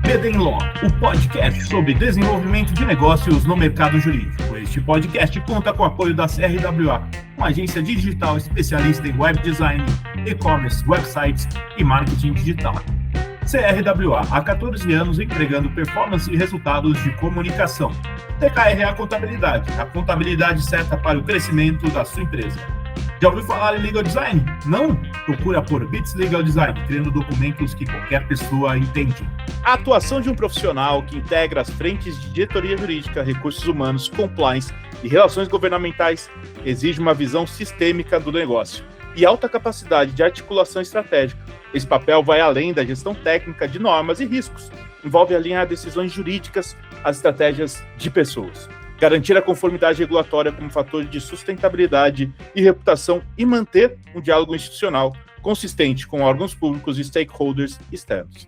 BD Law, o podcast sobre desenvolvimento de negócios no mercado jurídico. Este podcast conta com o apoio da CRWA, uma agência digital especialista em web design, e-commerce, websites e marketing digital. CRWA, há 14 anos entregando performance e resultados de comunicação. TKRA Contabilidade, a contabilidade certa para o crescimento da sua empresa. Já ouviu falar em Legal Design? Não? Procura por Bits Legal Design, criando documentos que qualquer pessoa entende. A atuação de um profissional que integra as frentes de diretoria jurídica, recursos humanos, compliance e relações governamentais exige uma visão sistêmica do negócio e alta capacidade de articulação estratégica. Esse papel vai além da gestão técnica de normas e riscos. Envolve alinhar decisões jurídicas às estratégias de pessoas. Garantir a conformidade regulatória como fator de sustentabilidade e reputação e manter um diálogo institucional consistente com órgãos públicos e stakeholders externos.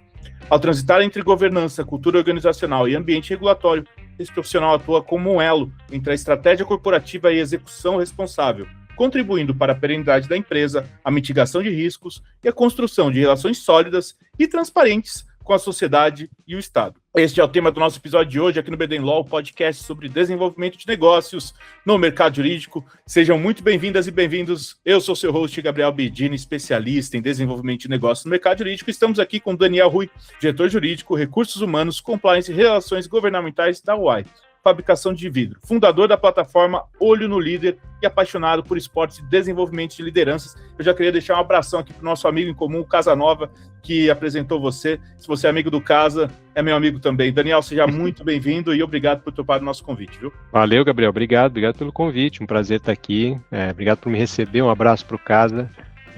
Ao transitar entre governança, cultura organizacional e ambiente regulatório, esse profissional atua como um elo entre a estratégia corporativa e a execução responsável, contribuindo para a perenidade da empresa, a mitigação de riscos e a construção de relações sólidas e transparentes com a sociedade e o Estado. Este é o tema do nosso episódio de hoje aqui no BD Law, podcast sobre desenvolvimento de negócios no mercado jurídico. Sejam muito bem-vindas e bem-vindos. Eu sou seu host, Gabriel Bedini, especialista em desenvolvimento de negócios no mercado jurídico. Estamos aqui com Daniel Rui, diretor jurídico, recursos humanos, compliance e relações governamentais da UAI. Fabricação de vidro, fundador da plataforma Olho no Líder e apaixonado por esportes e desenvolvimento de lideranças. Eu já queria deixar um abração aqui para o nosso amigo em comum, Casa Nova, que apresentou você. Se você é amigo do Casa, é meu amigo também. Daniel, seja muito bem-vindo e obrigado por topar o nosso convite, viu? Valeu, Gabriel. Obrigado pelo convite. Um prazer estar aqui. Obrigado por me receber. Um abraço para o Casa.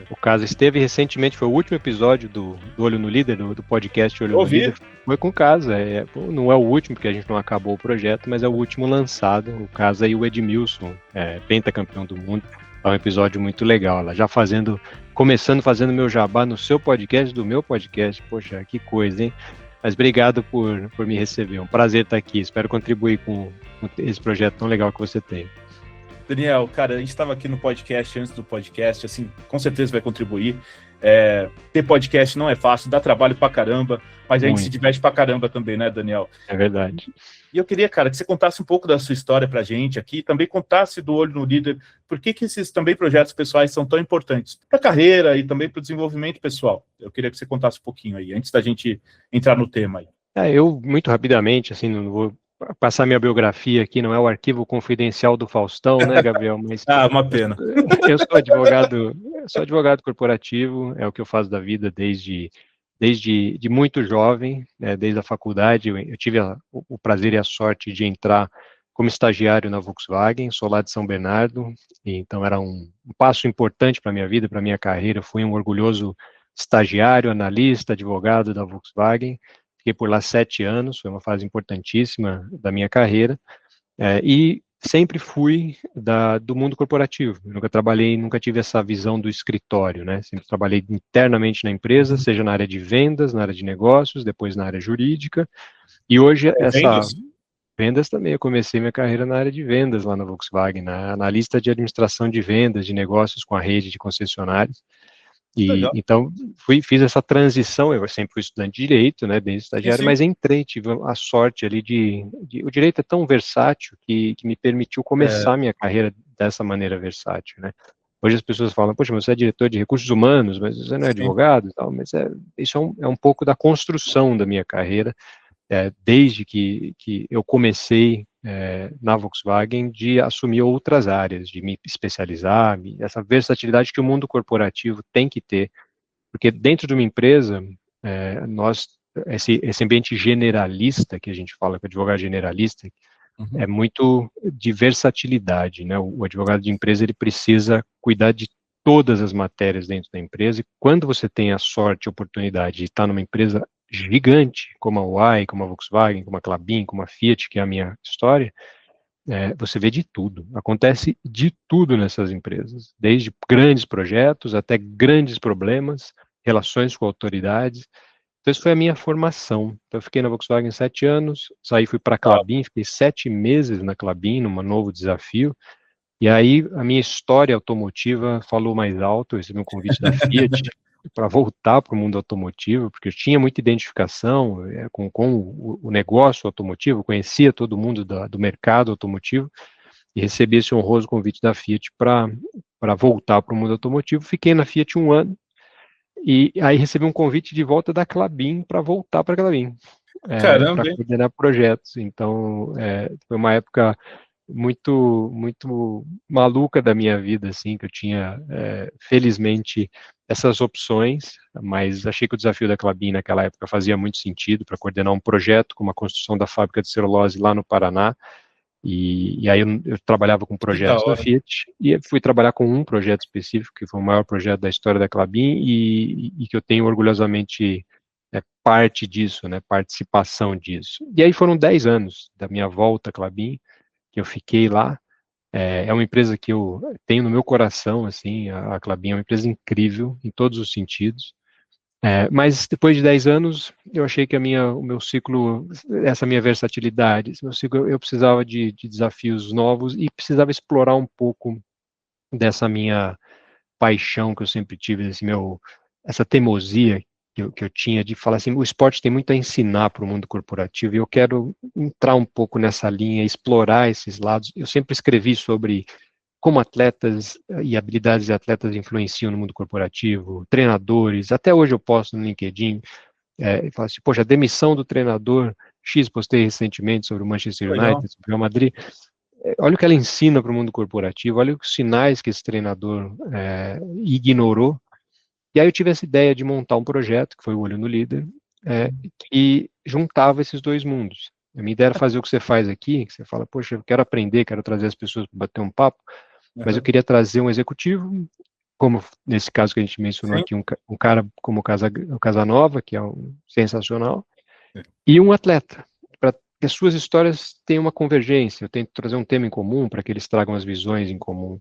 O Casa esteve recentemente, foi o último episódio do Olho no Líder, do podcast Olho no Líder. Foi com o Casa. Não é o último, porque a gente não acabou o projeto, mas é o último lançado. O Casa e o Edmilson, pentacampeão do mundo. É um episódio muito legal. Lá já começando fazendo meu jabá no seu podcast, do meu podcast. Poxa, que coisa, hein? Mas obrigado por me receber. É um prazer estar aqui. Espero contribuir com esse projeto tão legal que você tem. Daniel, cara, a gente estava aqui no podcast, antes do podcast, assim, com certeza vai contribuir. Ter podcast não é fácil, dá trabalho pra caramba, mas a gente se diverte pra caramba também, né, Daniel? É verdade. E eu queria, cara, que você contasse um pouco da sua história pra gente aqui, também contasse do Olho no Líder, por que esses também projetos pessoais são tão importantes pra carreira e também pro desenvolvimento pessoal. Eu queria que você contasse um pouquinho aí, antes da gente entrar no tema aí. Eu, muito rapidamente, assim, não vou passar minha biografia aqui, não é o arquivo confidencial do Faustão, né, Gabriel? Mas uma pena. Eu sou advogado corporativo, é o que eu faço da vida desde muito jovem, né, desde a faculdade. Eu tive o prazer e a sorte de entrar como estagiário na Volkswagen, sou lá de São Bernardo, e então era um passo importante para a minha vida, para a minha carreira. Fui um orgulhoso estagiário, analista, advogado da Volkswagen. Fiquei por lá 7 anos, foi uma fase importantíssima da minha carreira, e sempre fui do mundo corporativo. Eu nunca tive essa visão do escritório, né? Sempre trabalhei internamente na empresa, seja na área de vendas, na área de negócios, depois na área jurídica, e hoje vendas também. Eu comecei minha carreira na área de vendas lá na Volkswagen, na analista de administração de vendas, de negócios com a rede de concessionários. E então fiz essa transição. Eu sempre fui estudante de direito, né, desde estagiário, mas tive a sorte ali o direito é tão versátil que me permitiu começar minha carreira dessa maneira versátil, né. Hoje as pessoas falam, poxa, mas você é diretor de recursos humanos, mas você não é advogado e tal, mas isso é um pouco da construção da minha carreira, desde que eu comecei na Volkswagen, de assumir outras áreas, de me especializar, essa versatilidade que o mundo corporativo tem que ter, porque dentro de uma empresa, esse ambiente generalista, que a gente fala que o advogado generalista, é muito de versatilidade, né? O advogado de empresa, ele precisa cuidar de todas as matérias dentro da empresa, e quando você tem a sorte e a oportunidade de estar numa empresa gigante, como a UAI, como a Volkswagen, como a Klabin, como a Fiat, que é a minha história, você vê de tudo, acontece de tudo nessas empresas, desde grandes projetos até grandes problemas, relações com autoridades. Então, isso foi a minha formação. Então, eu fiquei na Volkswagen 7 anos, fui para a Klabin, fiquei 7 meses na Klabin, num novo desafio, e aí a minha história automotiva falou mais alto. Eu recebi um convite da Fiat, voltar para o mundo automotivo, porque eu tinha muita identificação com o negócio automotivo, conhecia todo mundo do mercado automotivo, e recebi esse honroso convite da Fiat para voltar para o mundo automotivo. Fiquei na Fiat 1 ano, e aí recebi um convite de volta da Klabin para voltar para a Klabin, Caramba, para hein? coordenar projetos. Então, foi uma época muito maluca da minha vida, assim, que eu tinha, felizmente, essas opções, mas achei que o desafio da Klabin naquela época fazia muito sentido para coordenar um projeto como a construção da fábrica de celulose lá no Paraná, e aí eu trabalhava com Que da projetos da hora. Fiat, e fui trabalhar com um projeto específico, que foi o maior projeto da história da Klabin, e que eu tenho orgulhosamente parte disso, né, participação disso. E aí foram 10 anos da minha volta à Klabin, que eu fiquei lá. É uma empresa que eu tenho no meu coração, assim, a Klabin é uma empresa incrível em todos os sentidos. Mas depois de 10 anos, eu achei que o meu ciclo, essa minha versatilidade, esse meu ciclo, eu precisava de desafios novos e precisava explorar um pouco dessa minha paixão que eu sempre tive, essa teimosia que eu tinha de falar assim, o esporte tem muito a ensinar para o mundo corporativo e eu quero entrar um pouco nessa linha, explorar esses lados. Eu sempre escrevi sobre como atletas e habilidades de atletas influenciam no mundo corporativo, treinadores, até hoje eu posto no LinkedIn, e falo assim, poxa, a demissão do treinador X, postei recentemente sobre o Manchester Legal. United, sobre o Real Madrid, olha o que ela ensina para o mundo corporativo, olha os sinais que esse treinador ignorou. E aí eu tive essa ideia de montar um projeto, que foi o Olho no Líder, que juntava esses dois mundos. A minha ideia era fazer o que você faz aqui, que você fala, poxa, eu quero aprender, quero trazer as pessoas para bater um papo, mas eu queria trazer um executivo, como nesse caso que a gente mencionou Sim. aqui, um cara como o Casanova, que é sensacional, e um atleta, para que as suas histórias tenham uma convergência. Eu tento trazer um tema em comum para que eles tragam as visões em comum.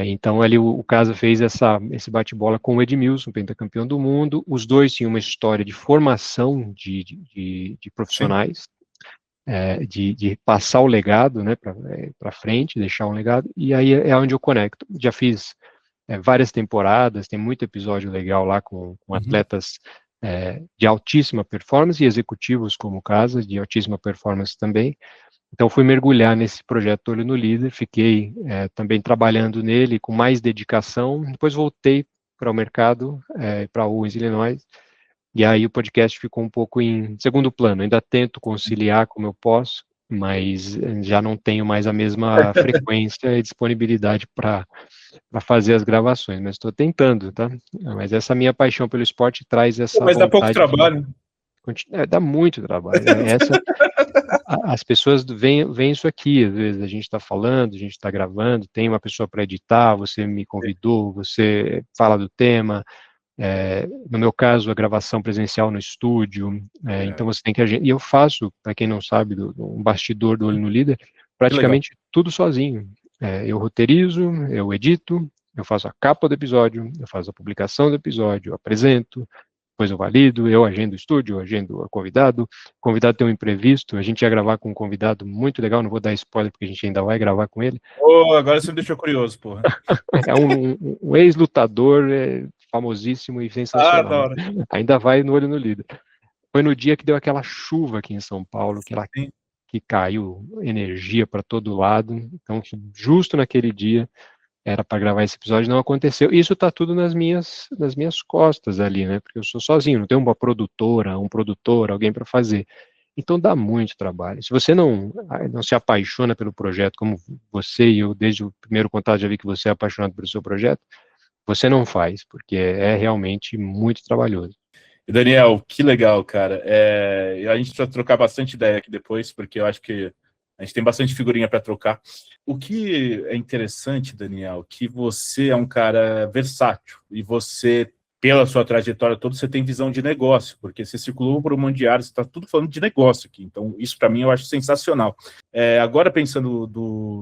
Então ali o Casa fez esse bate-bola com o Edmilson, pentacampeão do mundo. Os dois tinham uma história de formação de profissionais, de passar o legado, né, para frente, deixar um legado, e aí é onde eu conecto. Já fiz várias temporadas, tem muito episódio legal lá com atletas de altíssima performance e executivos como o Casa, de altíssima performance também. Então, fui mergulhar nesse projeto Olho no Líder, fiquei também trabalhando nele com mais dedicação, depois voltei para o mercado, para a Owens, Illinois, e aí o podcast ficou um pouco em segundo plano, ainda tento conciliar como eu posso, mas já não tenho mais a mesma frequência e disponibilidade para fazer as gravações, mas estou tentando, tá? Mas essa minha paixão pelo esporte traz essa Mas dá pouco vontade de... trabalho. Dá muito trabalho. As pessoas veem isso aqui, às vezes a gente está falando, a gente está gravando, tem uma pessoa para editar, você me convidou, você fala do tema, no meu caso, a gravação presencial no estúdio, então você tem que... E eu faço, para quem não sabe, um bastidor do Olho no Líder, praticamente tudo sozinho. Eu roteirizo, eu edito, eu faço a capa do episódio, eu faço a publicação do episódio, eu apresento, depois eu valido, eu agendo o estúdio, eu agendo o convidado tem um imprevisto, a gente ia gravar com um convidado muito legal, não vou dar spoiler porque a gente ainda vai gravar com ele. Agora você me deixou curioso, porra. É um ex-lutador famosíssimo e sensacional. Ainda vai no Olho no Líder. Foi no dia que deu aquela chuva aqui em São Paulo, que caiu energia para todo lado, então justo naquele dia era para gravar esse episódio, não aconteceu. Isso tá tudo nas minhas costas ali, né? Porque eu sou sozinho, não tenho uma produtora, um produtor, alguém para fazer. Então dá muito trabalho. Se você não se apaixona pelo projeto, como você e eu, desde o primeiro contato, já vi que você é apaixonado pelo seu projeto, você não faz, porque é realmente muito trabalhoso. Daniel, que legal, cara. A gente precisa trocar bastante ideia aqui depois, porque eu acho que a gente tem bastante figurinha para trocar. O que é interessante, Daniel, que você é um cara versátil e você, pela sua trajetória toda, você tem visão de negócio, porque você circulou por um monte de áreas, você está tudo falando de negócio aqui. Então, isso para mim eu acho sensacional. Agora, pensando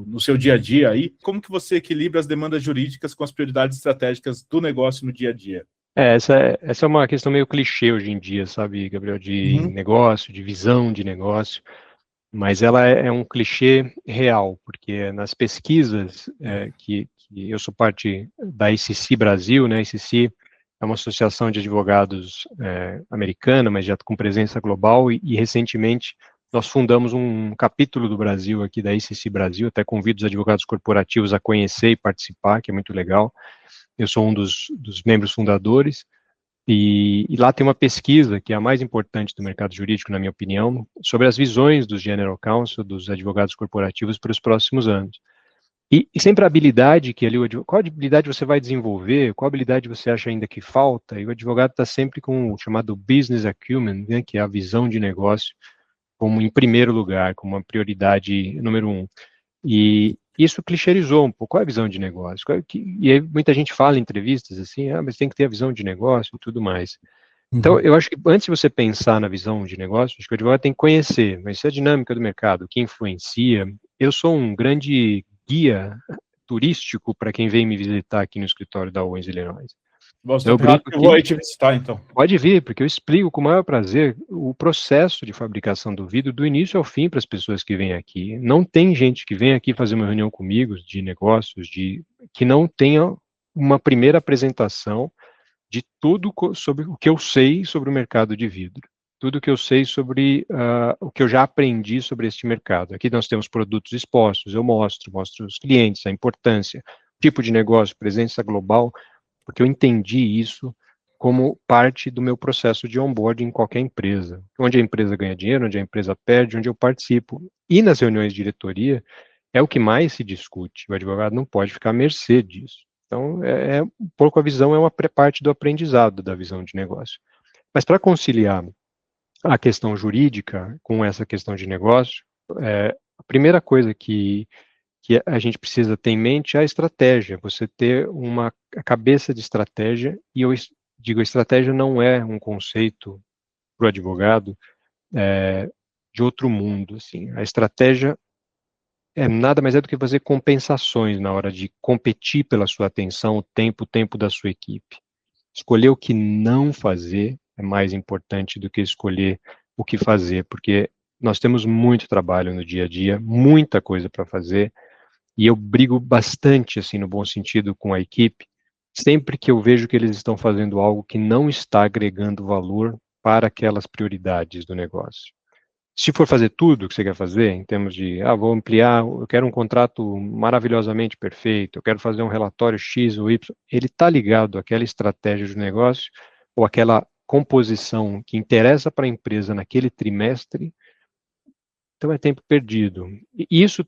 no seu dia a dia aí, como que você equilibra as demandas jurídicas com as prioridades estratégicas do negócio no dia a dia? Essa é uma questão meio clichê hoje em dia, sabe, Gabriel, de negócio, de visão de negócio. Mas ela é um clichê real, porque nas pesquisas que eu sou parte da ICC Brasil, né, ICC é uma associação de advogados americana, mas já com presença global, e recentemente nós fundamos um capítulo do Brasil aqui, da ACC Brasil, até convido os advogados corporativos a conhecer e participar, que é muito legal. Eu sou um dos membros fundadores, e lá tem uma pesquisa, que é a mais importante do mercado jurídico, na minha opinião, sobre as visões dos General Counsel, dos advogados corporativos para os próximos anos. E sempre a habilidade que ali, qual habilidade você vai desenvolver, qual habilidade você acha ainda que falta, e o advogado está sempre com o chamado business acumen, né, que é a visão de negócio, como em primeiro lugar, como uma prioridade número 1. E isso clichêrizou um pouco. Qual é a visão de negócio? E aí muita gente fala em entrevistas assim, mas tem que ter a visão de negócio e tudo mais. Então, eu acho que antes de você pensar na visão de negócio, acho que o advogado tem que conhecer, mas isso é a dinâmica do mercado, o que influencia. Eu sou um grande guia turístico para quem vem me visitar aqui no escritório da Owens Illinois. Eu brinco que eu vou aí te visitar, então. Pode vir, porque eu explico com o maior prazer o processo de fabricação do vidro do início ao fim para as pessoas que vêm aqui. Não tem gente que vem aqui fazer uma reunião comigo de negócios que não tenha uma primeira apresentação de tudo sobre o que eu sei sobre o mercado de vidro, tudo que eu sei sobre o que eu já aprendi sobre este mercado. Aqui nós temos produtos expostos, eu mostro os clientes, a importância, tipo de negócio, presença global, porque eu entendi isso como parte do meu processo de onboarding em qualquer empresa, onde a empresa ganha dinheiro, onde a empresa perde, onde eu participo. E nas reuniões de diretoria, é o que mais se discute, o advogado não pode ficar à mercê disso. Então, um pouco a visão é uma parte do aprendizado da visão de negócio. Mas para conciliar a questão jurídica com essa questão de negócio, a primeira coisa que a gente precisa ter em mente é a estratégia, você ter uma cabeça de estratégia, e eu digo, estratégia não é um conceito para o advogado de outro mundo, assim. A estratégia nada mais é do que fazer compensações na hora de competir pela sua atenção, o tempo da sua equipe. Escolher o que não fazer é mais importante do que escolher o que fazer, porque nós temos muito trabalho no dia a dia, muita coisa para fazer, e eu brigo bastante, assim, no bom sentido, com a equipe, sempre que eu vejo que eles estão fazendo algo que não está agregando valor para aquelas prioridades do negócio. Se for fazer tudo o que você quer fazer, em termos de, vou ampliar, eu quero um contrato maravilhosamente perfeito, eu quero fazer um relatório X ou Y, ele está ligado àquela estratégia de negócio ou àquela composição que interessa para a empresa naquele trimestre, então é tempo perdido. E isso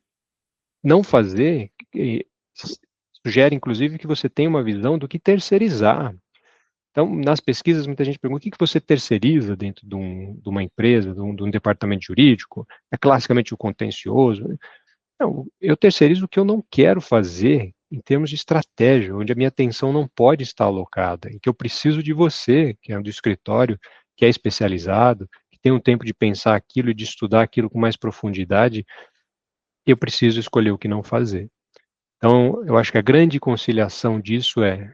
não fazer sugere, inclusive, que você tenha uma visão do que terceirizar. Então, nas pesquisas, muita gente pergunta, o que você terceiriza dentro de uma empresa, de um departamento jurídico? É classicamente o contencioso? Não, eu terceirizo o que eu não quero fazer em termos de estratégia, onde a minha atenção não pode estar alocada, em que eu preciso de você, que é do escritório, que é especializado, que tem um tempo de pensar aquilo e de estudar aquilo com mais profundidade, eu preciso escolher o que não fazer. Então, eu acho que a grande conciliação disso é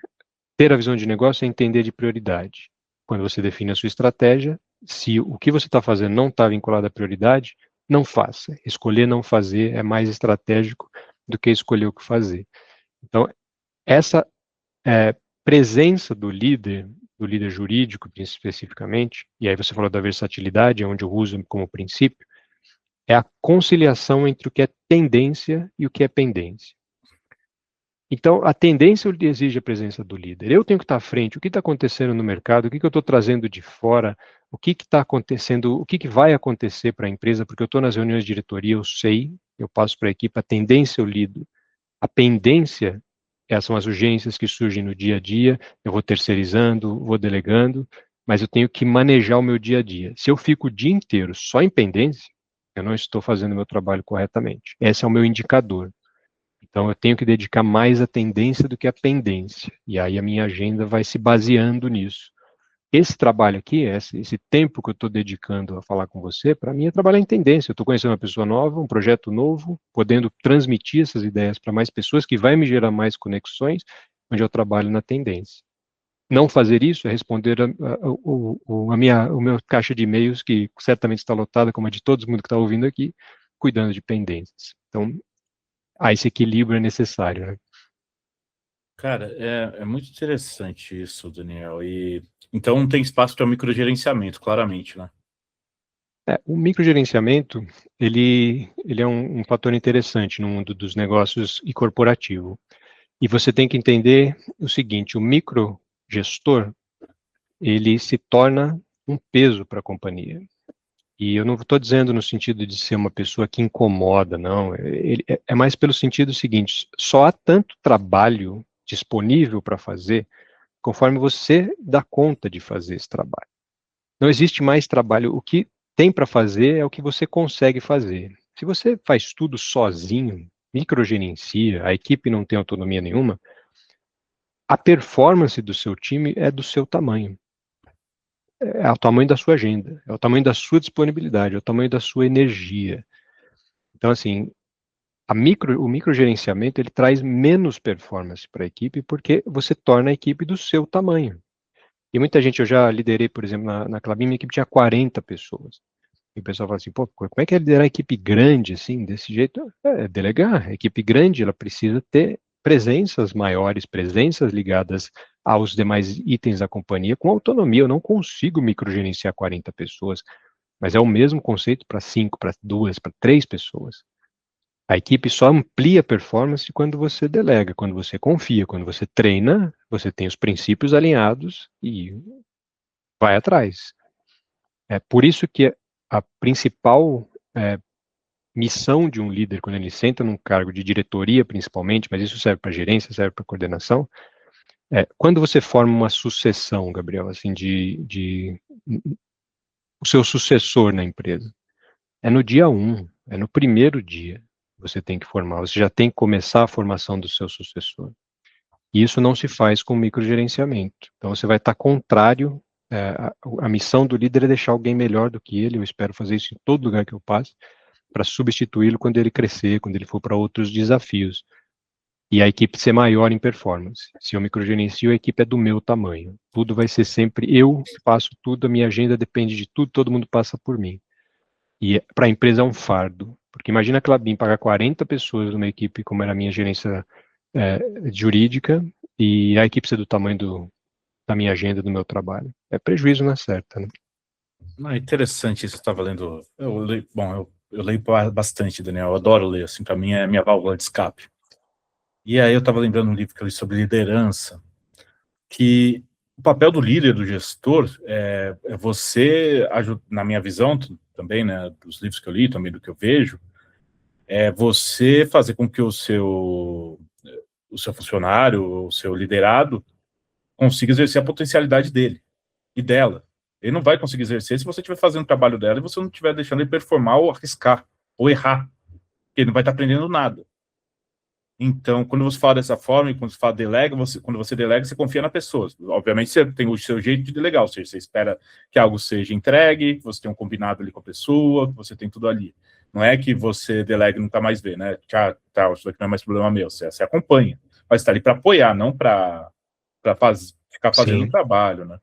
ter a visão de negócio é entender de prioridade. Quando você define a sua estratégia, se o que você está fazendo não está vinculado à prioridade, não faça. Escolher não fazer é mais estratégico do que escolher o que fazer. Então, essa presença do líder jurídico especificamente, e aí você falou da versatilidade, onde eu uso como princípio, é a conciliação entre o que é tendência e o que é pendência. Então, a tendência exige a presença do líder. Eu tenho que estar à frente, o que está acontecendo no mercado, o que eu estou trazendo de fora, o que está acontecendo, o que vai acontecer para a empresa, porque eu estou nas reuniões de diretoria, eu sei, eu passo para a equipe, a tendência eu lido. A pendência, essas são as urgências que surgem no dia a dia, eu vou terceirizando, vou delegando, mas eu tenho que manejar o meu dia a dia. Se eu fico o dia inteiro só em pendência, eu não estou fazendo o meu trabalho corretamente. Esse é o meu indicador. Então, eu tenho que dedicar mais à tendência do que à pendência. E aí a minha agenda vai se baseando nisso. Esse trabalho aqui, esse tempo que eu estou dedicando a falar com você, para mim é trabalhar em tendência. Eu estou conhecendo uma pessoa nova, um projeto novo, podendo transmitir essas ideias para mais pessoas, que vai me gerar mais conexões, onde eu trabalho na tendência. Não fazer isso é responder o meu caixa de e-mails, que certamente está lotada, como a de todo mundo que está ouvindo aqui, cuidando de pendências. Então, esse equilíbrio é necessário, né? Cara, é muito interessante isso, Daniel. E então tem espaço para microgerenciamento, claramente, né? O microgerenciamento, ele é um fator interessante no mundo dos negócios e corporativo. E você tem que entender o seguinte, o microgestor, ele se torna um peso para a companhia. E eu não estou dizendo no sentido de ser uma pessoa que incomoda, não. É mais pelo sentido seguinte, só há tanto trabalho disponível para fazer conforme você dá conta de fazer esse trabalho. Não existe mais trabalho. O que tem para fazer é o que você consegue fazer. Se você faz tudo sozinho, microgerencia, a equipe não tem autonomia nenhuma, a performance do seu time é do seu tamanho. É o tamanho da sua agenda, é o tamanho da sua disponibilidade, é o tamanho da sua energia. Então, assim, o microgerenciamento, ele traz menos performance para a equipe porque você torna a equipe do seu tamanho. E muita gente, eu já liderei, por exemplo, na Klabin, minha equipe tinha 40 pessoas. E o pessoal fala assim, pô, como é que é liderar a equipe grande, assim, desse jeito? É delegar. A equipe grande, ela precisa ter presenças maiores, presenças ligadas aos demais itens da companhia com autonomia. Eu não consigo microgerenciar 40 pessoas, mas é o mesmo conceito para 5, para 2, para 3 pessoas. A equipe só amplia a performance quando você delega, quando você confia, quando você treina, você tem os princípios alinhados e vai atrás. É por isso que a principal missão de um líder, quando ele senta num cargo de diretoria, principalmente, mas isso serve para gerência, serve para coordenação, quando você forma uma sucessão, Gabriel, assim, o seu sucessor na empresa, é no dia 1, é no primeiro dia que você tem que formar, você já tem que começar a formação do seu sucessor. E isso não se faz com microgerenciamento. Então você vai estar contrário, a missão do líder é deixar alguém melhor do que ele, eu espero fazer isso em todo lugar que eu passe, para substituí-lo quando ele crescer, quando ele for para outros desafios. E a equipe ser maior em performance. Se eu microgerencio, a equipe é do meu tamanho. Tudo vai ser sempre eu que faço tudo, a minha agenda depende de tudo, todo mundo passa por mim. E para a empresa é um fardo, porque imagina a Klabin pagar 40 pessoas numa equipe, como era a minha gerência jurídica, e a equipe ser do tamanho da minha agenda, do meu trabalho. É prejuízo na certa, né? É interessante isso que você estava lendo. Eu leio bastante, Daniel, eu adoro ler, assim, para mim é minha válvula de escape. E aí eu estava lembrando um livro que eu li sobre liderança, que o papel do líder, do gestor, é você, na minha visão também, né, dos livros que eu li, também do que eu vejo, é você fazer com que o seu funcionário, o seu liderado, consiga exercer a potencialidade dele e dela. Ele não vai conseguir exercer se você estiver fazendo o trabalho dela e você não estiver deixando ele performar ou arriscar, ou errar, porque ele não vai estar aprendendo nada. Então, quando você fala dessa forma, e quando você fala delega, quando você delega, você confia na pessoa. Obviamente, você tem o seu jeito de delegar, ou seja, você espera que algo seja entregue, que você tenha um combinado ali com a pessoa, que você tem tudo ali. Não é que você delega e nunca mais vê, né? Tá, isso aqui não é mais problema meu, você acompanha. Mas está ali para apoiar, não para ficar fazendo o trabalho, né?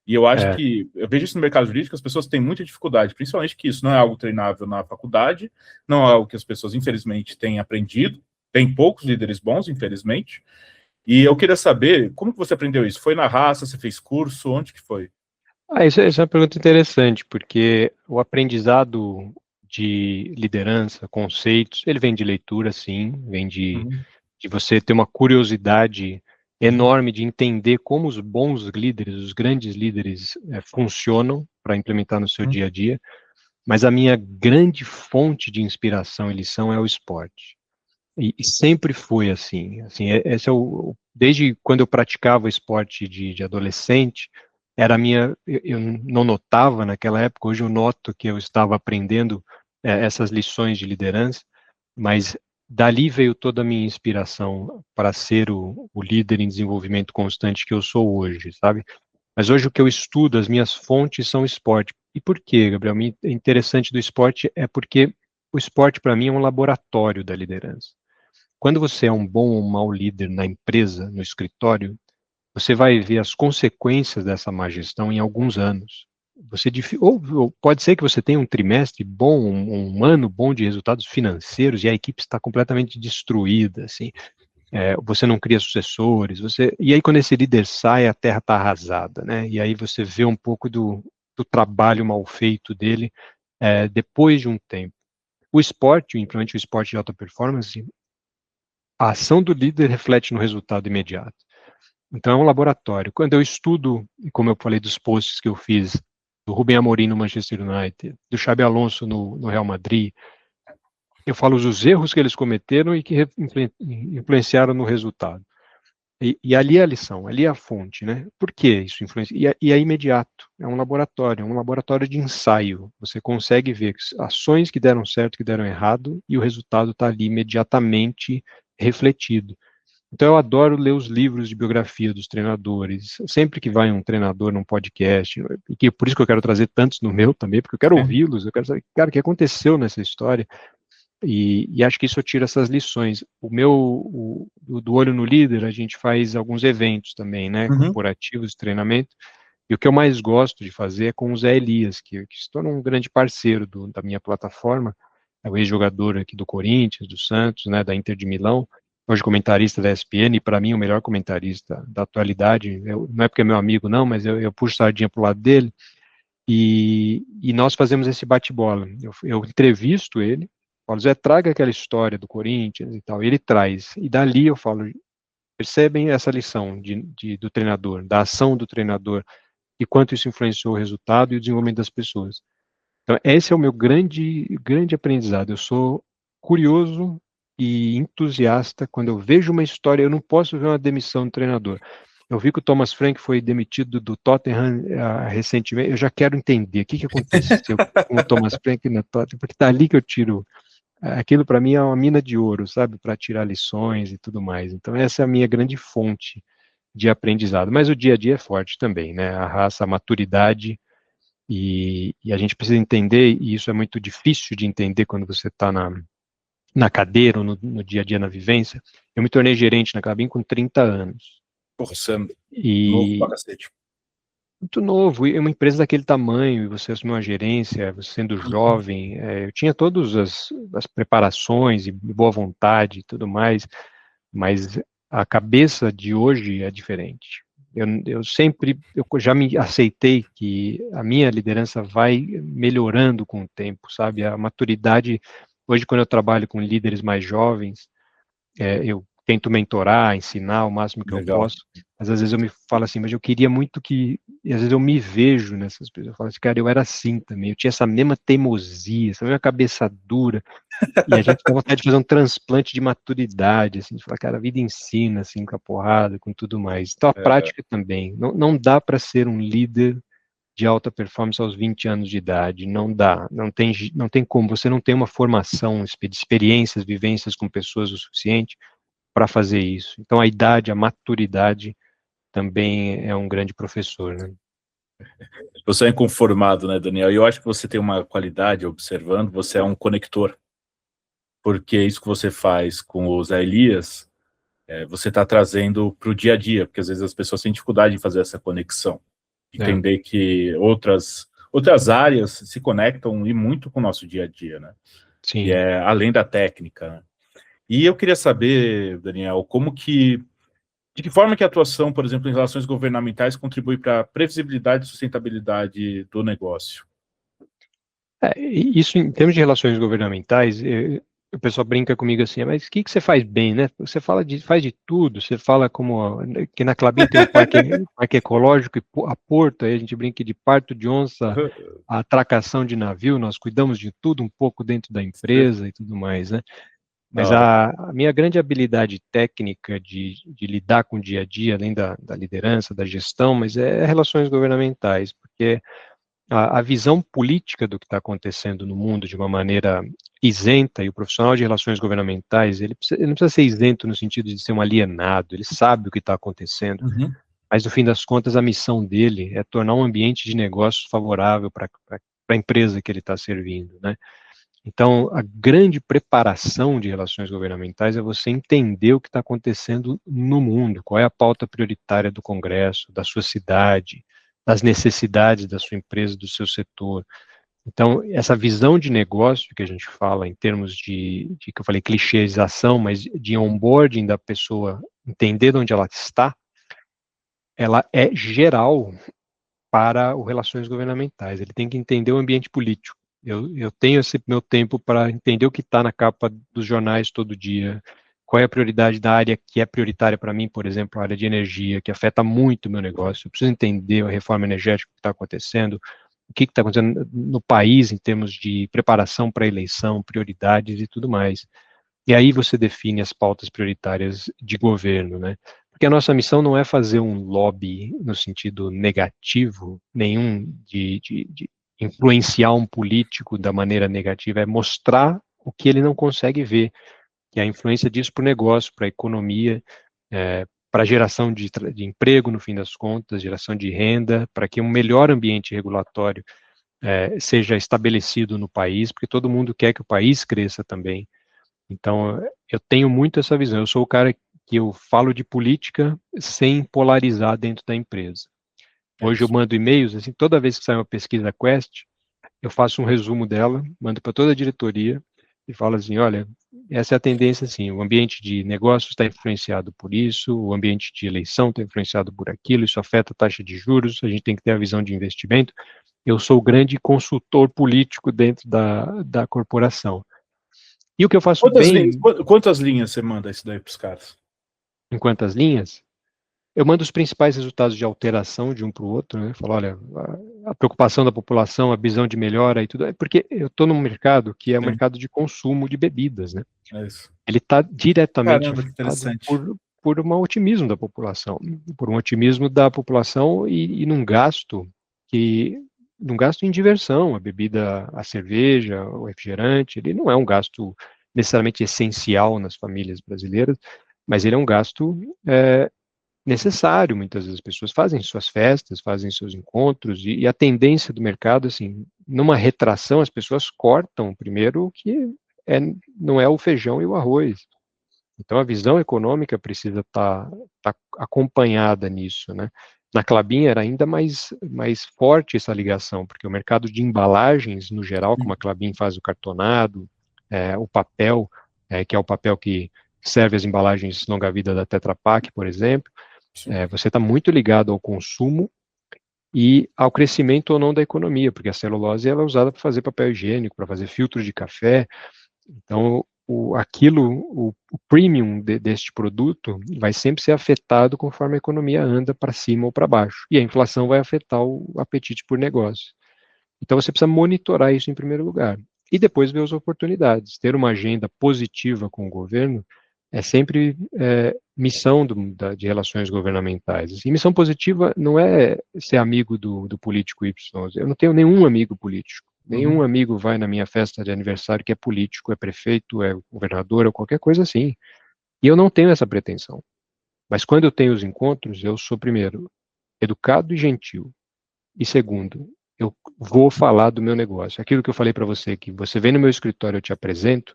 E eu acho que, eu vejo isso no mercado jurídico, as pessoas têm muita dificuldade, principalmente que isso não é algo treinável na faculdade, não é algo que as pessoas, infelizmente, têm aprendido. Tem poucos líderes bons, infelizmente. E eu queria saber, como que você aprendeu isso? Foi na raça, você fez curso, onde que foi? Essa é uma pergunta interessante, porque o aprendizado de liderança, conceitos, ele vem de leitura, sim, vem de você ter uma curiosidade enorme de entender como os bons líderes, os grandes líderes funcionam para implementar no seu dia a dia, mas a minha grande fonte de inspiração e lição é o esporte. E sempre foi assim, esse é desde quando eu praticava o esporte de adolescente, era a minha, eu não notava naquela época, hoje eu noto que eu estava aprendendo essas lições de liderança, mas dali veio toda a minha inspiração para ser o líder em desenvolvimento constante que eu sou hoje, sabe? Mas hoje o que eu estudo, as minhas fontes são esporte. E por quê, Gabriel? O interessante do esporte é porque o esporte para mim é um laboratório da liderança. Quando você é um bom ou um mau líder na empresa, no escritório, você vai ver as consequências dessa má gestão em alguns anos. Ou pode ser que você tenha um trimestre bom, um ano bom de resultados financeiros e a equipe está completamente destruída, assim. você não cria sucessores, e aí quando esse líder sai, a terra está arrasada, né? E aí você vê um pouco do trabalho mal feito dele depois de um tempo. O esporte, principalmente o esporte de alta performance, a ação do líder reflete no resultado imediato. Então é um laboratório. Quando eu estudo, como eu falei dos posts que eu fiz, do Rubem Amorim no Manchester United, do Xabi Alonso no Real Madrid, eu falo dos erros que eles cometeram e que influenciaram no resultado. E ali é a lição, ali é a fonte, né? Por que isso influencia? E é imediato, é um laboratório de ensaio. Você consegue ver ações que deram certo, que deram errado, e o resultado está ali imediatamente refletido. Então eu adoro ler os livros de biografia dos treinadores. Sempre que vai um treinador num podcast, e que por isso que eu quero trazer tantos no meu também, porque eu quero ouvi-los, eu quero saber, cara, o que aconteceu nessa história? E acho que isso eu tiro essas lições. Do Olho no Líder, a gente faz alguns eventos também, né, corporativos de treinamento, e o que eu mais gosto de fazer é com o Zé Elias, que se torna um grande parceiro da minha plataforma, é o ex-jogador aqui do Corinthians, do Santos, né, da Inter de Milão, hoje comentarista da ESPN, e para mim o melhor comentarista da atualidade. Não é porque é meu amigo não, mas eu puxo sardinha pro lado dele, e nós fazemos esse bate-bola. Eu entrevisto ele, falo, Zé, traga aquela história do Corinthians e tal, e ele traz, e dali eu falo, percebem essa lição do treinador, da ação do treinador, e quanto isso influenciou o resultado e o desenvolvimento das pessoas. Então, esse é o meu grande aprendizado. Eu sou curioso e entusiasta quando eu vejo uma história. Eu não posso ver uma demissão do treinador. Eu vi que o Thomas Frank foi demitido do Tottenham recentemente. Eu já quero entender o que aconteceu com o Thomas Frank na Tottenham, porque está ali que eu tiro. Aquilo para mim é uma mina de ouro, sabe? Para tirar lições e tudo mais. Então, essa é a minha grande fonte de aprendizado. Mas o dia a dia é forte também, né? A raça, a maturidade. E a gente precisa entender, e isso é muito difícil de entender quando você está na cadeira ou no dia a dia, na vivência. Eu me tornei gerente na Klabin com 30 anos. Porra, você é novo E pra cacete. muito novo, e uma empresa daquele tamanho, e você assumiu uma gerência, você sendo jovem, eu tinha todas as preparações e boa vontade e tudo mais, mas a cabeça de hoje é diferente. Eu já me aceitei que a minha liderança vai melhorando com o tempo, sabe? A maturidade, hoje quando eu trabalho com líderes mais jovens, eu tento mentorar, ensinar o máximo que eu posso, mas às vezes eu me falo assim, mas eu queria muito que, e às vezes eu me vejo nessas pessoas, eu falo assim, cara, eu era assim também, eu tinha essa mesma teimosia, essa mesma cabeça dura, e a gente tem vontade de fazer um transplante de maturidade, assim, de falar, cara, a vida ensina, assim, com a porrada, com tudo mais. Então, a prática também. Não dá para ser um líder de alta performance aos 20 anos de idade. Não dá. Não tem como. Você não tem uma formação, experiências, vivências com pessoas o suficiente para fazer isso. Então, a idade, a maturidade também é um grande professor, né? Você é inconformado, né, Daniel? E eu acho que você tem uma qualidade, observando, você é um conector. Porque isso que você faz com o Zé Elias, você está trazendo para o dia a dia, porque às vezes as pessoas têm dificuldade em fazer essa conexão. Entender que outras áreas se conectam e muito com o nosso dia a dia, né? Sim. E é além da técnica, né? E eu queria saber, Daniel, de que forma que a atuação, por exemplo, em relações governamentais contribui para a previsibilidade e sustentabilidade do negócio? Isso em termos de relações governamentais, o pessoal brinca comigo assim, mas o que você faz bem, né? Você faz de tudo, você fala como que na Klabin tem um parque ecológico e a Porto, aí a gente brinca de parto de onça, a atracação de navio, nós cuidamos de tudo um pouco dentro da empresa e tudo mais, né? Mas a minha grande habilidade técnica de lidar com o dia a dia, além da liderança, da gestão, mas é relações governamentais, porque a visão política do que está acontecendo no mundo de uma maneira isenta, e o profissional de relações governamentais, ele não precisa ser isento no sentido de ser um alienado, ele sabe o que está acontecendo, mas no fim das contas a missão dele é tornar um ambiente de negócios favorável para a empresa que ele está servindo, né? Então, a grande preparação de relações governamentais é você entender o que está acontecendo no mundo, qual é a pauta prioritária do Congresso, da sua cidade, das necessidades da sua empresa, do seu setor. Então, essa visão de negócio que a gente fala em termos de que eu falei, clichêização, mas de onboarding da pessoa, entender de onde ela está, ela é geral para as relações governamentais. Ele tem que entender o ambiente político. Eu tenho esse meu tempo para entender o que está na capa dos jornais todo dia, qual é a prioridade da área que é prioritária para mim, por exemplo, a área de energia, que afeta muito o meu negócio. Eu preciso entender a reforma energética que está acontecendo, o que está acontecendo no país em termos de preparação para a eleição, prioridades e tudo mais. E aí você define as pautas prioritárias de governo, né? Porque a nossa missão não é fazer um lobby no sentido negativo, nenhum de influenciar um político da maneira negativa, é mostrar o que ele não consegue ver, que é a influência disso para o negócio, para a economia, para a geração de emprego, no fim das contas, geração de renda, para que um melhor ambiente regulatório seja estabelecido no país, porque todo mundo quer que o país cresça também. Então, eu tenho muito essa visão. Eu sou o cara que eu falo de política sem polarizar dentro da empresa. Hoje eu mando e-mails, assim, toda vez que sai uma pesquisa Quest, eu faço um resumo dela, mando para toda a diretoria e falo assim, olha, essa é a tendência, assim, o ambiente de negócios está influenciado por isso, o ambiente de eleição está influenciado por aquilo, isso afeta a taxa de juros, a gente tem que ter a visão de investimento. Eu sou o grande consultor político dentro da corporação. E o que eu faço Quantas linhas você manda isso daí para os caras? Em quantas linhas? Eu mando os principais resultados de alteração de um para o outro, né? Falo, olha, a preocupação da população, a visão de melhora e tudo, porque eu estou num mercado que é o mercado de consumo de bebidas, né? É isso. Ele está diretamente afetado por um otimismo da população, e num gasto em diversão, a bebida, a cerveja, o refrigerante, ele não é um gasto necessariamente essencial nas famílias brasileiras, mas ele é um gasto necessário. Muitas vezes as pessoas fazem suas festas, fazem seus encontros, e a tendência do mercado, assim, numa retração, as pessoas cortam primeiro o que não é o feijão e o arroz. Então a visão econômica precisa estar acompanhada nisso, né? Na Klabin era ainda mais forte essa ligação, porque o mercado de embalagens, no geral, como a Klabin faz o cartonado, o papel, que é o papel que serve as embalagens longa-vida da Tetra Pak, por exemplo, você está muito ligado ao consumo e ao crescimento ou não da economia, porque a celulose ela é usada para fazer papel higiênico, para fazer filtro de café. Então, o premium deste produto vai sempre ser afetado conforme a economia anda para cima ou para baixo. E a inflação vai afetar o apetite por negócio. Então, você precisa monitorar isso em primeiro lugar. E depois ver as oportunidades. Ter uma agenda positiva com o governo é sempre missão de relações governamentais. E missão positiva não é ser amigo do político Y. Eu não tenho nenhum amigo político. Nenhum amigo vai na minha festa de aniversário que é político, é prefeito, é governador, ou qualquer coisa assim. E eu não tenho essa pretensão. Mas quando eu tenho os encontros, eu sou, primeiro, educado e gentil. E segundo, eu vou falar do meu negócio. Aquilo que eu falei para você, que você vem no meu escritório, eu te apresento,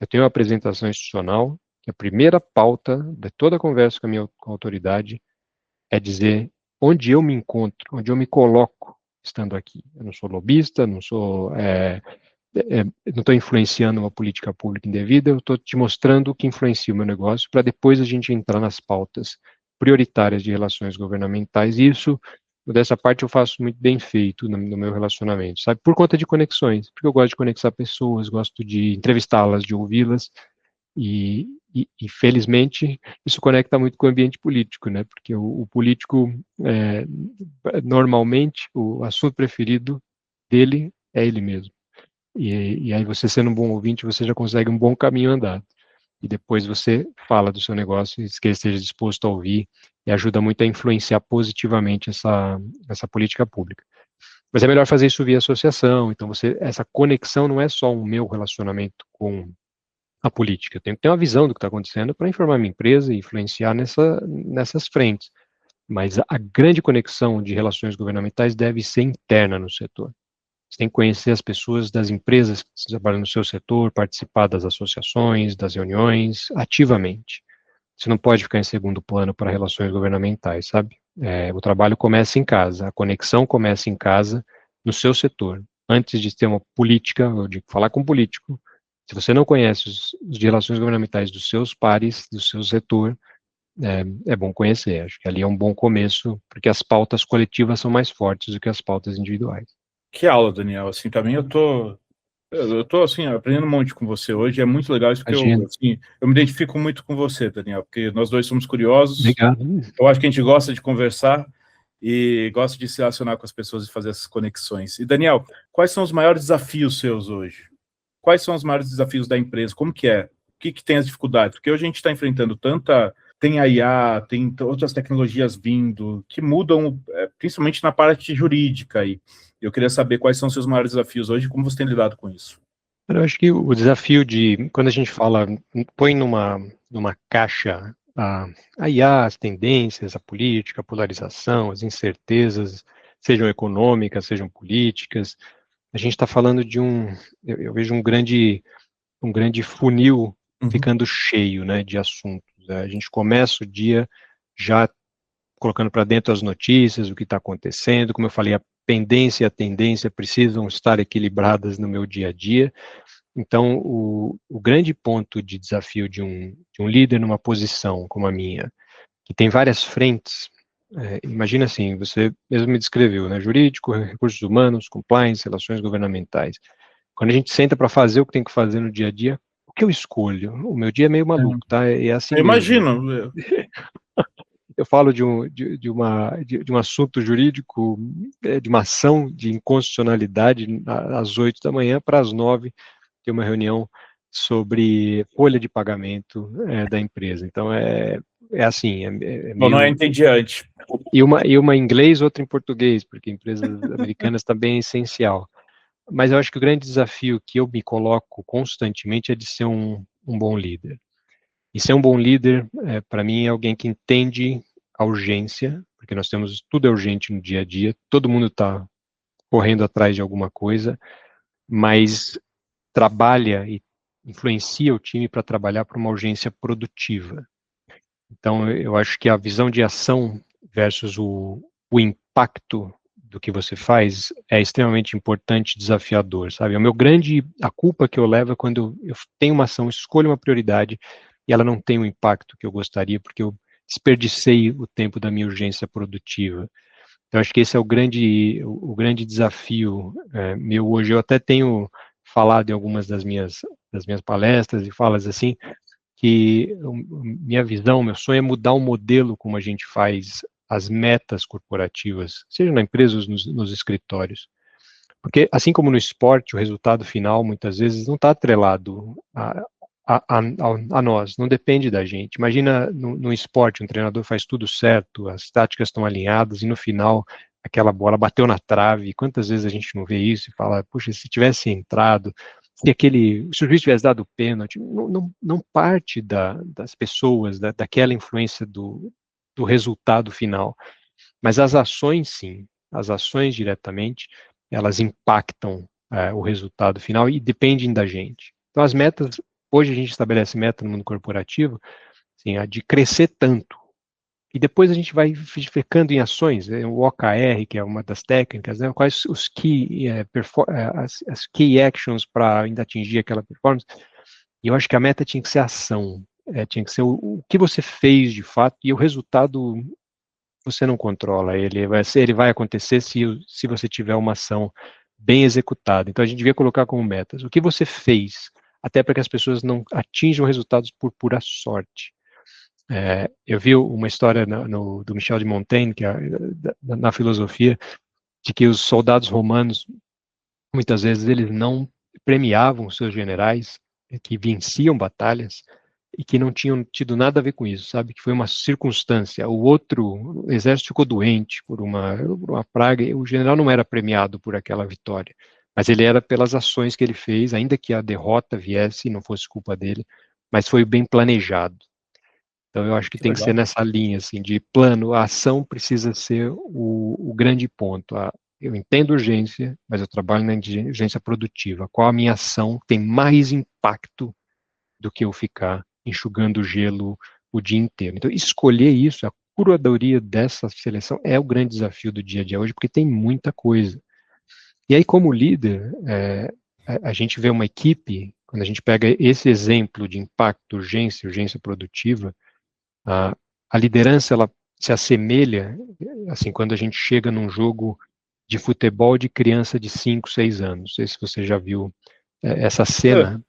eu tenho uma apresentação institucional, que a primeira pauta de toda a conversa com a minha autoridade é dizer onde eu me encontro, onde eu me coloco estando aqui. Eu não sou lobista, não sou, não estou influenciando uma política pública indevida, eu estou te mostrando o que influencia o meu negócio, para depois a gente entrar nas pautas prioritárias de relações governamentais, e isso, dessa parte eu faço muito bem feito no meu relacionamento, sabe? Por conta de conexões, porque eu gosto de conectar pessoas, gosto de entrevistá-las, de ouvi-las, e felizmente isso conecta muito com o ambiente político, né? Porque o político, normalmente, o assunto preferido dele é ele mesmo. E aí você sendo um bom ouvinte, você já consegue um bom caminho andado. E depois você fala do seu negócio, que ele esteja disposto a ouvir, e ajuda muito a influenciar positivamente essa política pública. Mas é melhor fazer isso via associação. Então essa conexão não é só o meu relacionamento com a política. Eu tenho que ter uma visão do que está acontecendo para informar minha empresa e influenciar nessas frentes. Mas a grande conexão de relações governamentais deve ser interna no setor. Você tem que conhecer as pessoas das empresas que trabalham no seu setor, participar das associações, das reuniões, ativamente. Você não pode ficar em segundo plano para relações governamentais, sabe? O trabalho começa em casa, a conexão começa em casa, no seu setor. antes de ter uma política, ou de falar com um político, se você não conhece os de relações governamentais dos seus pares, do seu setor, é bom conhecer. Acho que ali é um bom começo, porque as pautas coletivas são mais fortes do que as pautas individuais. Que aula, Daniel. Assim, também eu tô assim, aprendendo um monte com você hoje. É muito legal isso, porque Imagina. eu me identifico muito com você, Daniel, porque nós dois somos curiosos. Obrigado. Eu acho que a gente gosta de conversar e gosta de se relacionar com as pessoas e fazer essas conexões. E, Daniel, quais são os maiores desafios seus hoje? Quais são os maiores desafios da empresa? Como que é? O que tem as dificuldades? Porque hoje a gente está enfrentando tem a IA, tem outras tecnologias vindo, que mudam, principalmente na parte jurídica aí. Eu queria saber quais são os seus maiores desafios hoje e como você tem lidado com isso. Eu acho que o desafio quando a gente fala, põe numa caixa a IA, as tendências, a política, a polarização, as incertezas, sejam econômicas, sejam políticas, a gente está falando eu vejo um grande funil ficando cheio, né, de assuntos. A gente começa o dia já colocando para dentro as notícias, o que está acontecendo, como eu falei, a pendência e a tendência precisam estar equilibradas no meu dia a dia. Então, o grande ponto de desafio de um líder numa posição como a minha, que tem várias frentes, imagina assim, você mesmo me descreveu, né, jurídico, recursos humanos, compliance, relações governamentais. Quando a gente senta para fazer o que tem que fazer no dia a dia, o que eu escolho? O meu dia é meio maluco, tá? É assim Eu mesmo. imagino. Eu falo de um assunto jurídico, de uma ação de inconstitucionalidade às 8 da manhã, para às 9 ter uma reunião sobre folha de pagamento da empresa. Então, é assim, Bom, não é meio... entediante. E uma em inglês, outra em português, porque empresas americanas também é essencial. Mas eu acho que o grande desafio que eu me coloco constantemente é de ser um bom líder. E ser um bom líder, para mim, é alguém que entende a urgência, porque nós temos tudo é urgente no dia a dia, todo mundo está correndo atrás de alguma coisa, mas trabalha e influencia o time para trabalhar para uma urgência produtiva. Então, eu acho que a visão de ação versus o impacto do que você faz é extremamente importante e desafiador, sabe? A culpa que eu levo é quando eu tenho uma ação, escolho uma prioridade e ela não tem o impacto que eu gostaria, porque eu desperdicei o tempo da minha urgência produtiva. Então, acho que esse é o grande desafio meu hoje. Eu até tenho falado em algumas das minhas palestras e falas assim, que minha visão, meu sonho é mudar o modelo como a gente faz as metas corporativas, seja na empresa ou nos escritórios. Porque, assim como no esporte, o resultado final, muitas vezes, não está atrelado a nós, não depende da gente. Imagina no esporte, um treinador faz tudo certo, as táticas estão alinhadas, e no final, aquela bola bateu na trave. Quantas vezes a gente não vê isso e fala, puxa, se tivesse entrado, se o juiz tivesse dado pênalti, não parte das pessoas, daquela influência do resultado final. Mas as ações, sim, as ações diretamente, elas impactam o resultado final e dependem da gente. Então, as metas, hoje a gente estabelece meta no mundo corporativo, assim, a de crescer tanto. E depois a gente vai ficando em ações, o OKR, que é uma das técnicas, né, quais os as key actions para ainda atingir aquela performance. E eu acho que a meta tinha que ser ação, tinha que ser o que você fez de fato, e o resultado você não controla, ele vai acontecer se você tiver uma ação bem executada. Então a gente devia colocar como metas o que você fez, até para que as pessoas não atinjam resultados por pura sorte. Eu vi uma história do Michel de Montaigne, que na filosofia, de que os soldados romanos, muitas vezes, eles não premiavam seus generais que venciam batalhas e que não tinham tido nada a ver com isso, sabe? Que foi uma circunstância. O exército ficou doente por uma praga, e o general não era premiado por aquela vitória, mas ele era pelas ações que ele fez, ainda que a derrota viesse e não fosse culpa dele, mas foi bem planejado. Então, eu acho que tem que ser nessa linha, assim, de plano. A ação precisa ser o grande ponto. Eu entendo urgência, mas eu trabalho na urgência produtiva. Qual a minha ação tem mais impacto do que eu ficar enxugando gelo o dia inteiro? Então, escolher isso, a curadoria dessa seleção é o grande desafio do dia a dia hoje, porque tem muita coisa. E aí, como líder, a gente vê uma equipe, quando a gente pega esse exemplo de impacto, urgência produtiva, a liderança, ela se assemelha, assim, quando a gente chega num jogo de futebol de criança de 5, 6 anos. Não sei se você já viu essa cena,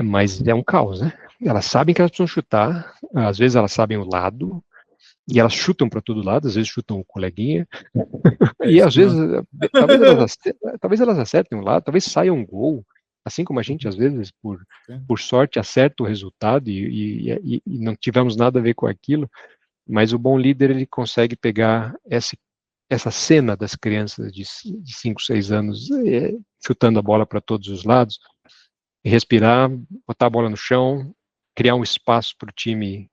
mas é um caos, né? Elas sabem que elas precisam chutar, às vezes elas sabem o lado, e elas chutam para todo lado, às vezes chutam o coleguinha, e às vezes, talvez elas acertem um lado, talvez saia um gol, assim como a gente, às vezes, por sorte, acerta o resultado e não tivemos nada a ver com aquilo, mas o bom líder, ele consegue pegar essa cena das crianças de 5, 6 anos chutando a bola para todos os lados, respirar, botar a bola no chão, criar um espaço para o time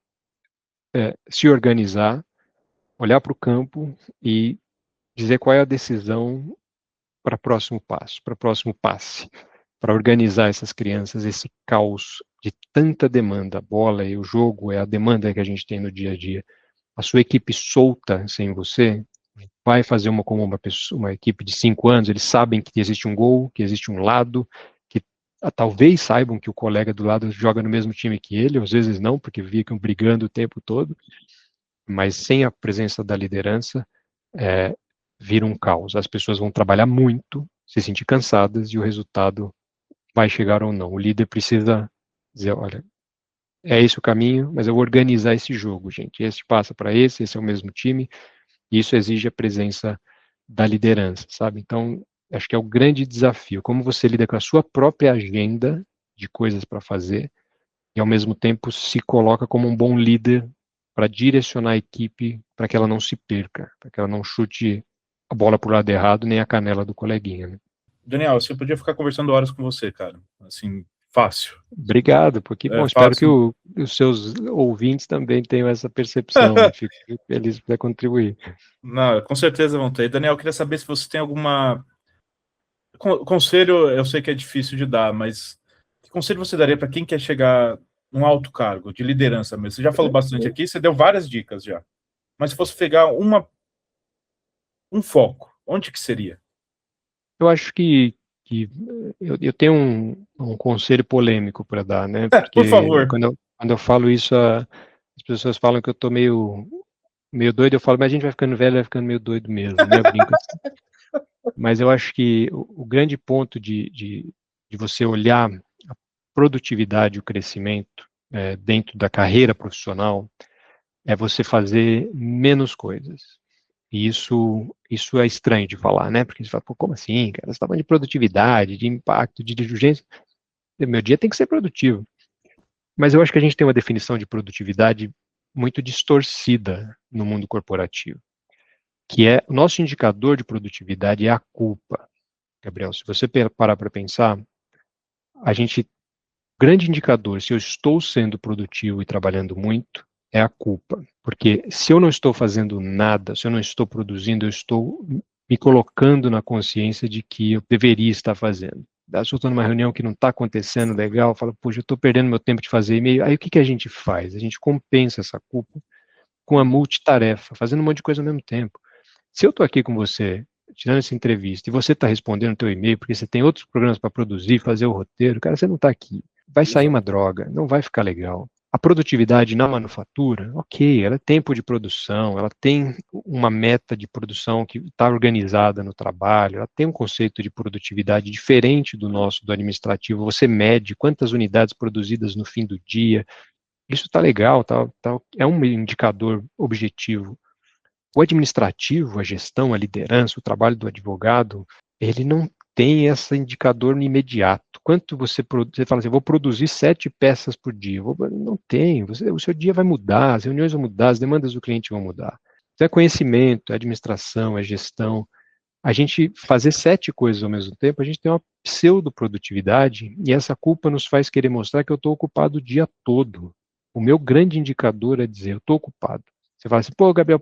se organizar, olhar para o campo e dizer qual é a decisão para o próximo passo, para o próximo passe, para organizar essas crianças, esse caos de tanta demanda. A bola e o jogo é a demanda que a gente tem no dia a dia. A sua equipe solta sem você vai fazer uma equipe de 5 anos, eles sabem que existe um gol, que existe um lado, que talvez saibam que o colega do lado joga no mesmo time que ele, às vezes não, porque ficam brigando o tempo todo, mas sem a presença da liderança, vira um caos. As pessoas vão trabalhar muito, se sentir cansadas e o resultado vai chegar ou não. O líder precisa dizer, olha, é esse o caminho, mas eu vou organizar esse jogo, gente. Esse passa para esse é o mesmo time, e isso exige a presença da liderança, sabe? Então, acho que é o grande desafio, como você lida com a sua própria agenda de coisas para fazer, e ao mesmo tempo se coloca como um bom líder para direcionar a equipe para que ela não se perca, para que ela não chute a bola para o lado errado, nem a canela do coleguinha, né? Daniel, eu podia ficar conversando horas com você, cara. Assim, fácil. Obrigado, porque, bom, espero que os seus ouvintes também tenham essa percepção, né? Fico feliz por contribuir. Não, com certeza vão ter. Daniel, eu queria saber se você tem alguma... Conselho, eu sei que é difícil de dar, mas que conselho você daria para quem quer chegar num alto cargo, de liderança mesmo? Você já falou bastante aqui, você deu várias dicas já. Mas se fosse pegar um foco, onde que seria? Eu acho que eu tenho um conselho polêmico para dar, né? Porque por favor. Quando eu falo isso, as pessoas falam que eu tô meio doido, eu falo, mas a gente vai ficando velho, vai ficando meio doido mesmo, né? Eu brinco assim. Mas eu acho que o grande ponto de você olhar a produtividade e o crescimento dentro da carreira profissional é você fazer menos coisas. E isso é estranho de falar, né? Porque você fala, pô, como assim, cara? Você está falando de produtividade, de impacto, de urgência. Meu dia tem que ser produtivo. Mas eu acho que a gente tem uma definição de produtividade muito distorcida no mundo corporativo, que é o nosso indicador de produtividade é a culpa. Gabriel, se você parar para pensar, grande indicador, se eu estou sendo produtivo e trabalhando muito, é a culpa. Porque se eu não estou fazendo nada, se eu não estou produzindo, eu estou me colocando na consciência de que eu deveria estar fazendo. Se eu estou numa reunião que não está acontecendo legal, eu falo, poxa, eu estou perdendo meu tempo de fazer e-mail. Aí o que a gente faz? A gente compensa essa culpa com a multitarefa, fazendo um monte de coisa ao mesmo tempo. Se eu estou aqui com você, tirando essa entrevista, e você está respondendo o teu e-mail, porque você tem outros programas para produzir, fazer o roteiro, cara, você não está aqui. Vai sair uma droga, não vai ficar legal. A produtividade na manufatura, ok, ela é tempo de produção, ela tem uma meta de produção que está organizada no trabalho, ela tem um conceito de produtividade diferente do nosso, do administrativo. Você mede quantas unidades produzidas no fim do dia, isso está legal, é um indicador objetivo. O administrativo, a gestão, a liderança, o trabalho do advogado, ele não tem esse indicador imediato. Quanto você fala assim, eu vou produzir 7 peças por dia. Não tem, o seu dia vai mudar, as reuniões vão mudar, as demandas do cliente vão mudar. Então é conhecimento, é administração, é gestão. A gente fazer 7 coisas ao mesmo tempo, a gente tem uma pseudo-produtividade e essa culpa nos faz querer mostrar que eu estou ocupado o dia todo. O meu grande indicador é dizer, eu estou ocupado. Você fala assim, pô, Gabriel,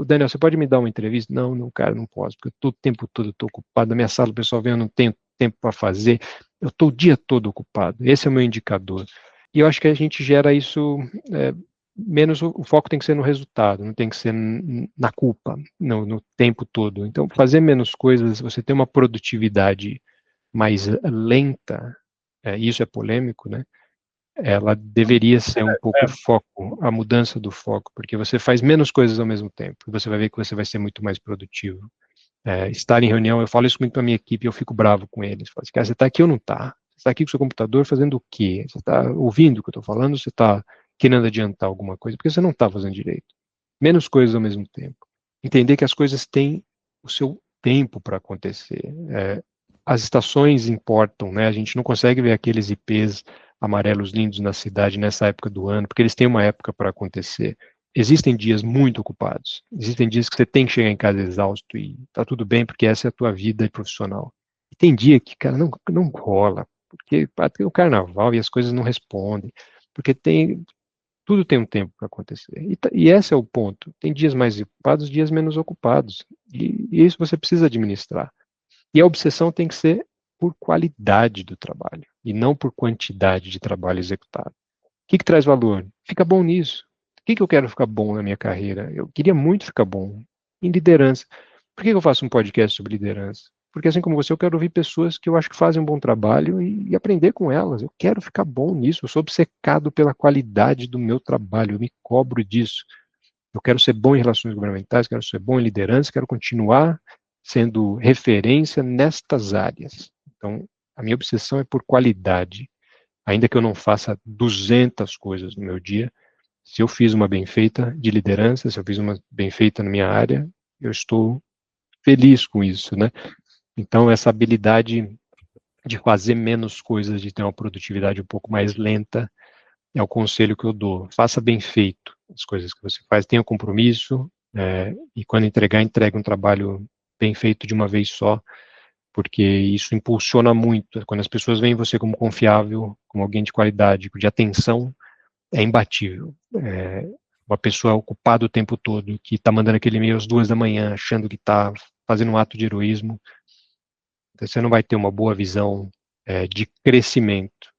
Daniel, você pode me dar uma entrevista? Não, cara, não posso, porque o tempo todo eu estou ocupado, na minha sala o pessoal vem, eu não tenho tempo para fazer, eu estou o dia todo ocupado, esse é o meu indicador. E eu acho que a gente gera isso menos o foco tem que ser no resultado, não tem que ser na culpa, no tempo todo. Então, fazer menos coisas, você tem uma produtividade mais lenta, isso é polêmico, né? Ela deveria ser um pouco o foco, a mudança do foco, porque você faz menos coisas ao mesmo tempo, e você vai ver que você vai ser muito mais produtivo. Estar em reunião, eu falo isso muito para a minha equipe, eu fico bravo com eles. Falo assim, cara, você está aqui ou não está? Você está aqui com o seu computador fazendo o quê? Você está ouvindo o que eu estou falando? Você está querendo adiantar alguma coisa? Porque você não está fazendo direito. Menos coisas ao mesmo tempo. Entender que as coisas têm o seu tempo para acontecer. As estações importam, né? A gente não consegue ver aqueles IPs amarelos lindos na cidade nessa época do ano, porque eles têm uma época para acontecer. Existem dias muito ocupados, existem dias que você tem que chegar em casa exausto e tá tudo bem, porque essa é a tua vida profissional. E tem dia que, cara, não rola, porque tem o carnaval e as coisas não respondem, porque tudo tem um tempo para acontecer. E esse é o ponto. Tem dias mais ocupados, dias menos ocupados. E isso você precisa administrar. E a obsessão tem que ser por qualidade do trabalho, e não por quantidade de trabalho executado. O que traz valor? Fica bom nisso. O que eu quero ficar bom na minha carreira? Eu queria muito ficar bom em liderança. Por que eu faço um podcast sobre liderança? Porque assim como você, eu quero ouvir pessoas que eu acho que fazem um bom trabalho e aprender com elas. Eu quero ficar bom nisso. Eu sou obcecado pela qualidade do meu trabalho. Eu me cobro disso. Eu quero ser bom em relações governamentais, quero ser bom em liderança, quero continuar sendo referência nestas áreas. Então, a minha obsessão é por qualidade. Ainda que eu não faça 200 coisas no meu dia, se eu fiz uma bem feita de liderança, se eu fiz uma bem feita na minha área, eu estou feliz com isso, né? Então, essa habilidade de fazer menos coisas, de ter uma produtividade um pouco mais lenta, é o conselho que eu dou. Faça bem feito as coisas que você faz, tenha compromisso, e quando entregue um trabalho bem feito de uma vez só, porque isso impulsiona muito. Quando as pessoas veem você como confiável, como alguém de qualidade, de atenção, é imbatível. Uma pessoa ocupada o tempo todo, que está mandando aquele e-mail às 2 da manhã, achando que está fazendo um ato de heroísmo, você não vai ter uma boa visão de crescimento,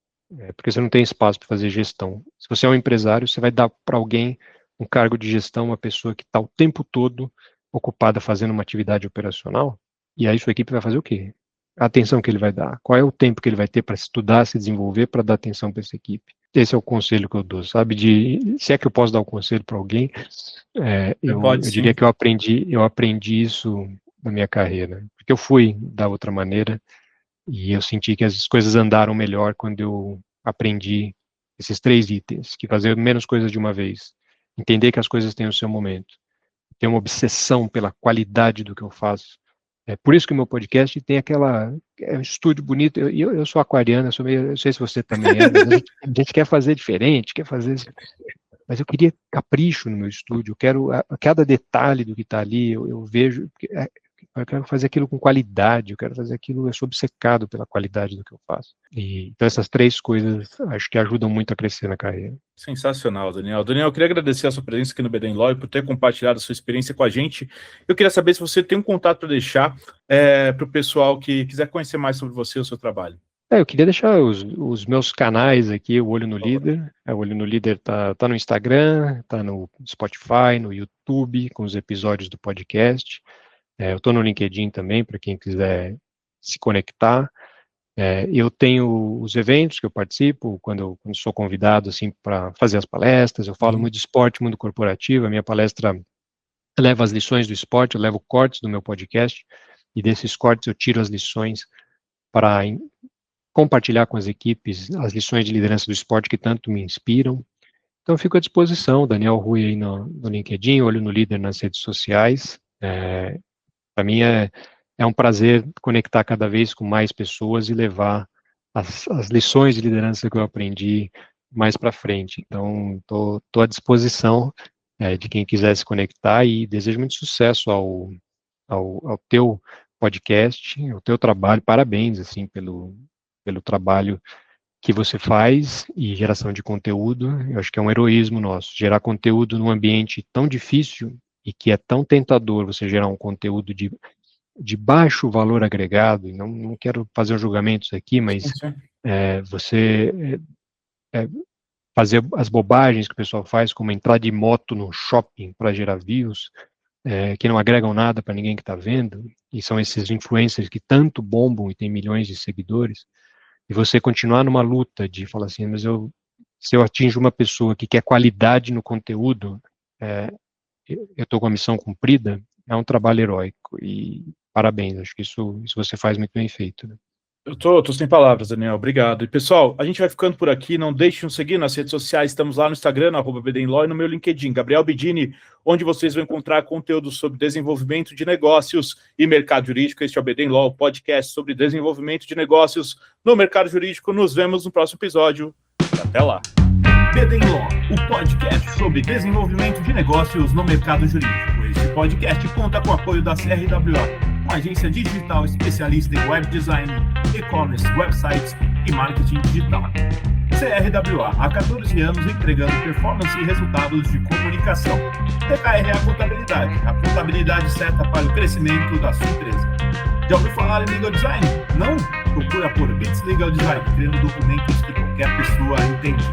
porque você não tem espaço para fazer gestão. Se você é um empresário, você vai dar para alguém um cargo de gestão, uma pessoa que está o tempo todo ocupada fazendo uma atividade operacional, e aí sua equipe vai fazer o quê? A atenção que ele vai dar. Qual é o tempo que ele vai ter para estudar, se desenvolver, para dar atenção para essa equipe? Esse é o conselho que eu dou, sabe? Se é que eu posso dar um conselho para alguém, eu diria que eu aprendi isso na minha carreira, porque eu fui da outra maneira e eu senti que as coisas andaram melhor quando eu aprendi esses 3 itens, que fazer menos coisas de uma vez, entender que as coisas têm o seu momento, ter uma obsessão pela qualidade do que eu faço. É por isso que o meu podcast tem um estúdio bonito. Eu sou aquariano, eu não sei se você também é, mas a gente quer fazer diferente, mas eu queria capricho no meu estúdio, eu quero cada detalhe do que está ali, eu vejo, eu quero fazer aquilo com qualidade, eu sou obcecado pela qualidade do que eu faço. Então essas 3 coisas acho que ajudam muito a crescer na carreira. Sensacional, Daniel. Daniel, eu queria agradecer a sua presença aqui no BD Law e por ter compartilhado a sua experiência com a gente. Eu queria saber se você tem um contato para deixar para o pessoal que quiser conhecer mais sobre você e o seu trabalho. Eu queria deixar os meus canais aqui, o Olho no Líder. O Olho no Líder tá no Instagram, tá no Spotify, no YouTube, com os episódios do podcast. Eu estou no LinkedIn também, para quem quiser se conectar. Eu tenho os eventos que eu participo, quando sou convidado assim, para fazer as palestras. Eu falo muito de esporte, mundo corporativo. A minha palestra leva as lições do esporte, eu levo cortes do meu podcast, e desses cortes eu tiro as lições para compartilhar com as equipes as lições de liderança do esporte que tanto me inspiram. Então, eu fico à disposição, Daniel Rui aí no LinkedIn, Olho no Líder nas redes sociais. Para mim é um prazer conectar cada vez com mais pessoas e levar as lições de liderança que eu aprendi mais para frente. Então, estou à disposição de quem quiser se conectar, e desejo muito sucesso ao teu podcast, ao teu trabalho. Parabéns assim pelo trabalho que você faz e geração de conteúdo. Eu acho que é um heroísmo nosso, gerar conteúdo num ambiente tão difícil e que é tão tentador você gerar um conteúdo de baixo valor agregado. E não quero fazer julgamentos aqui, mas você fazer as bobagens que o pessoal faz, como entrar de moto no shopping para gerar views, que não agregam nada para ninguém que está vendo, e são esses influencers que tanto bombam e têm milhões de seguidores, e você continuar numa luta de falar assim, mas se eu atinjo uma pessoa que quer qualidade no conteúdo, eu estou com a missão cumprida, é um trabalho heróico, e parabéns, acho que isso você faz muito bem feito, né? Eu tô sem palavras, Daniel, obrigado. E pessoal, a gente vai ficando por aqui, não deixem de nos seguir nas redes sociais, estamos lá no Instagram, @BDenLaw, e no meu LinkedIn, Gabriel Bidini, onde vocês vão encontrar conteúdo sobre desenvolvimento de negócios e mercado jurídico. Este é o BDenLaw, podcast sobre desenvolvimento de negócios no mercado jurídico. Nos vemos no próximo episódio. Até lá. BDenLaw, o podcast sobre desenvolvimento de negócios no mercado jurídico. Este podcast conta com o apoio da CRWA, uma agência digital especialista em web design, e-commerce, websites e marketing digital. CRWA, há 14 anos entregando performance e resultados de comunicação. TKRA Contabilidade, a contabilidade certa para o crescimento da sua empresa. Já ouviu falar em Legal Design? Não? Procura por Bits Legal Design, criando documentos que qualquer pessoa entende.